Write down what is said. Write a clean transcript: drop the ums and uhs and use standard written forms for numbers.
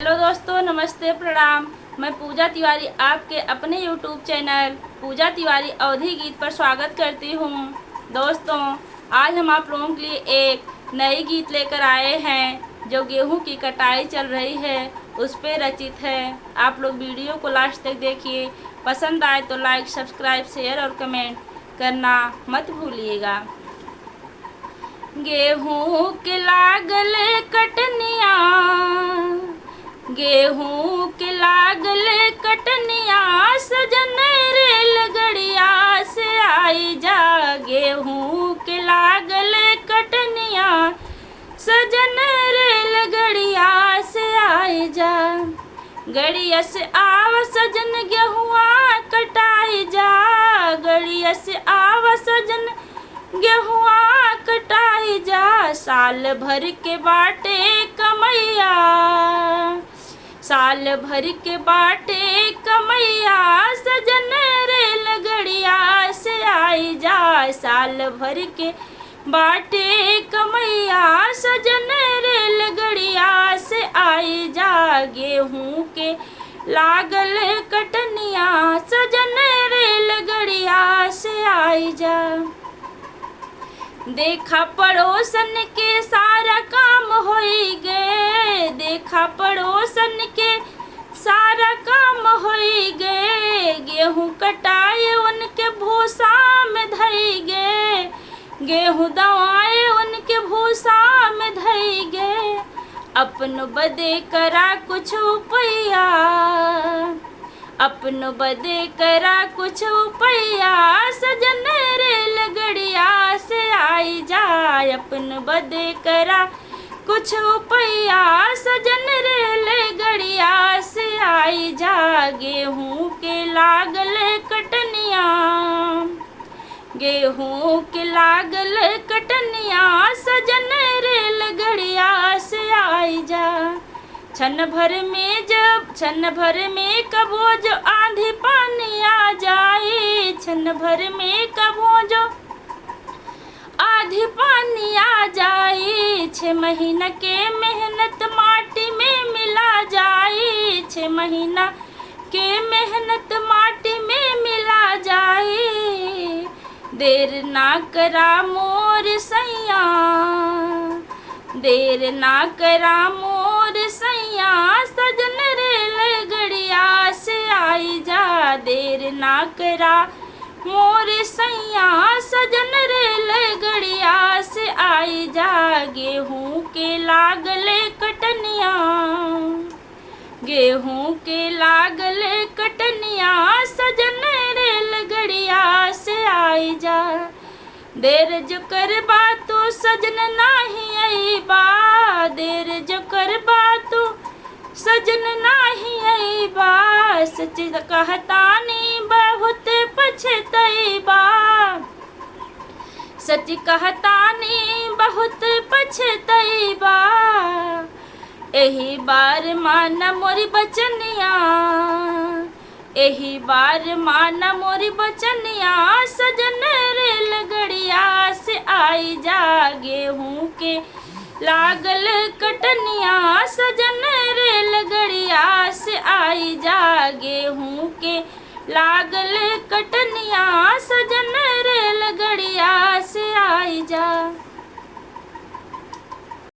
Hello दोस्तों, नमस्ते, प्रणाम। मैं पूजा तिवारी आपके अपने YouTube चैनल पूजा तिवारी अवधी गीत पर स्वागत करती हूँ। दोस्तों, आज हम आप लोगों के लिए एक नई गीत लेकर आए हैं जो गेहूं की कटाई चल रही है उस पर रचित है। आप लोग वीडियो को लास्ट तक देखिए। पसंद आए तो लाइक, सब्सक्राइब, शेयर और कमेंट करना मत भूलिएगा। गेहूं के लागल कटनिया, गेहूं के लागल कटनिया, सजन रेलगड़िया से आई जा। गेहूं के लागल कटनिया, सजन रेलगड़िया से आई जा। गड़िया से आव सजन गेहुआ कटाई जा। गड़िया से आव सजन गेहुआ कटाई जा। साल भर के बाटे कमैया, साल भर के बाटे कमैया, सजन रेलगड़िया से आई जा। साल भर के बाटे कमैया, सजन रेलगड़िया से आई जा। गेहूं के लागल कटनिया, सजन रेलगड़िया से आई जा। देखा पड़ोसन के सारा काम होई गे। देखा पड़ोसन के सारा काम होई गे। गेहूं कटाए उनके भूसा में धई गे। गेहूं दवाए उनके भूसा में धई गे। अपन बदे करा कुछ उपाया, अपन बदे करा कुछ उपाया, सजन रेलगड़िया से आई जा। अपन बदे करा कुछ उपाया, सजन रेलगड़िया से आई जा। गेहूं के लागल कटनिया, गेहूं के लागल कटनिया, सजन रेलगड़िया से आई जा। क्षण भर में कबो जो आंधी पानी आ जाए। क्षण भर में कबो जो आंधी पानी आ जाए। 6 महीना के मेहनत माटी में मिला जाए। 6 महीना के मेहनत माटी में मिला जाए। देर ना करा मोर सैया, देर ना करा मोर सैया, सजन रेलगड़िया से आई जा। देर ना करा मोर सैया, सजन रेलगड़िया से आई जा। गेहूं के लागल कटनिया, गेहूं के लागल कटनिया, सजन रेलगड़िया से आई जा। देर जो करबा तो सजन नाही अइबा। देर जो करबा तो सजन नाही अइबा। सच कहतानी बहुत पछतइबा। सच कहतानी बहुत पछतइबा। एही बार माना मोरी बचनिया, एही बार माना मोरी बचनिया, सजन रेलगड़िया से आई जा। गेहूं के लागल कटनिया, सजन रेलगड़िया से आई जा। गेहूं के लागल कटनिया, सजन रेलगड़िया से आई जा।